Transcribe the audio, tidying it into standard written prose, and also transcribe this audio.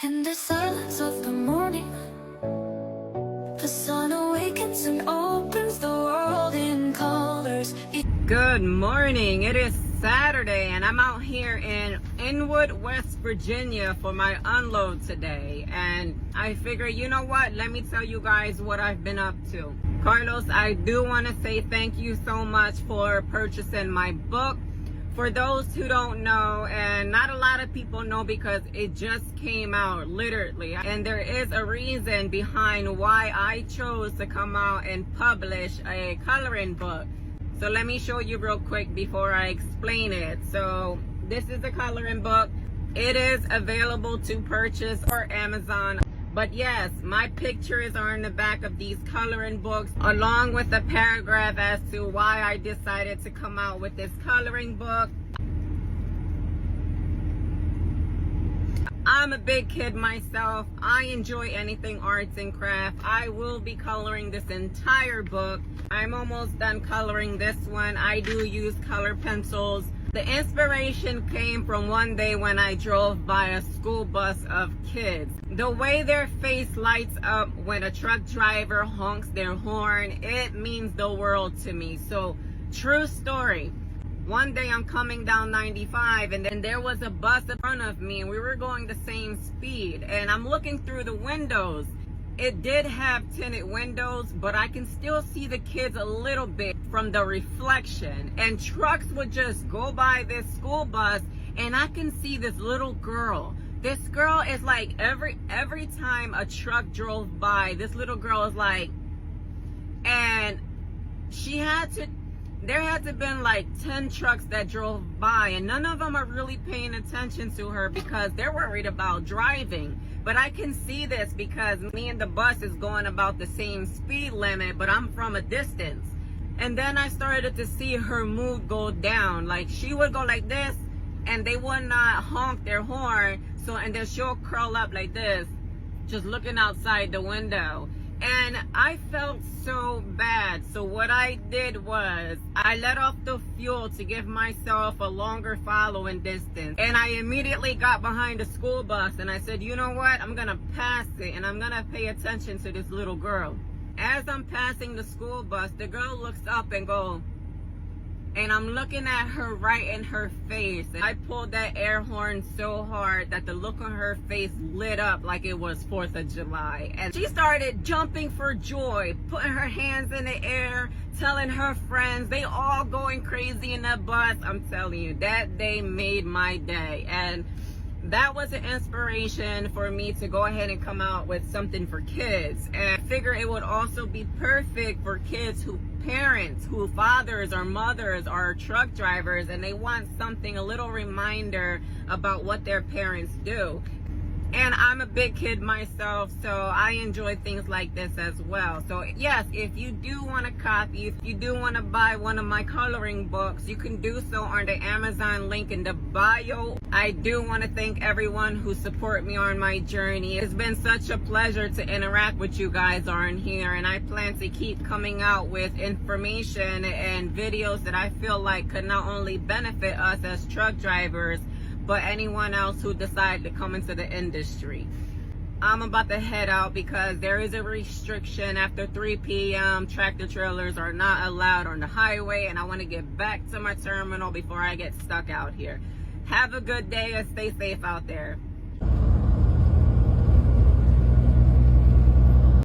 In the silence of the morning, the sun awakens and opens the world in colors. Good morning. It is Saturday and I'm out here in Inwood, West Virginia for my unload today. And I figure, you know what? Let me tell you guys what I've been up to. Carlos, I do want to say thank you so much for purchasing my book. For those who don't know, and not a lot of people know because it just came out literally, and there is a reason behind why I chose to come out and publish a coloring book. So let me show you real quick before I explain it. So this is the coloring book. It is available to purchase on Amazon. But yes, my pictures are in the back of these coloring books, along with a paragraph as to why I decided to come out with this coloring book. I'm a big kid myself. I enjoy anything arts and craft. I will be coloring this entire book. I'm almost done coloring this one. I do use color pencils. The inspiration came from one day when I drove by a school bus of kids. The way their face lights up when a truck driver honks their horn, it means the world to me. So, true story. One day I'm coming down 95 and then there was a bus in front of me and we were going the same speed. And I'm looking through the windows. It did have tinted windows, but I can still see the kids a little bit from the reflection. And trucks would just go by this school bus and I can see this little girl. This girl is like every time a truck drove by, this little girl is like, and there had to been like 10 trucks that drove by and none of them are really paying attention to her because they're worried about driving. But I can see this because me and the bus is going about the same speed limit, but I'm from a distance. And then I started to see her mood go down. Like she would go like this and they would not honk their horn. So, and then she'll curl up like this, just looking outside the window. And I felt so bad. So what I did was I let off the fuel to give myself a longer following distance. And I immediately got behind the school bus and I said, you know what? I'm going to pass it and I'm going to pay attention to this little girl. As I'm passing the school bus, the girl looks up and goes, and I'm looking at her right in her face. And I pulled that air horn so hard that the look on her face lit up like it was 4th of July. And she started jumping for joy, putting her hands in the air, telling her friends, they all going crazy in that bus. I'm telling you, that day made my day. And that was an inspiration for me to go ahead and come out with something for kids. And I figure it would also be perfect for kids who parents, who fathers or mothers are truck drivers and they want something, a little reminder about what their parents do. And I'm a big kid myself, so I enjoy things like this as well. So yes, if you do want a copy, if you do want to buy one of my coloring books, you can do so on the Amazon link in the bio. I do want to thank everyone who support me on my journey. It's been such a pleasure to interact with you guys on here, and I plan to keep coming out with information and videos that I feel like could not only benefit us as truck drivers, but anyone else who decide to come into the industry. I'm about to head out because there is a restriction after 3 p.m. Tractor trailers are not allowed on the highway and I want to get back to my terminal before I get stuck out here. Have a good day and stay safe out there.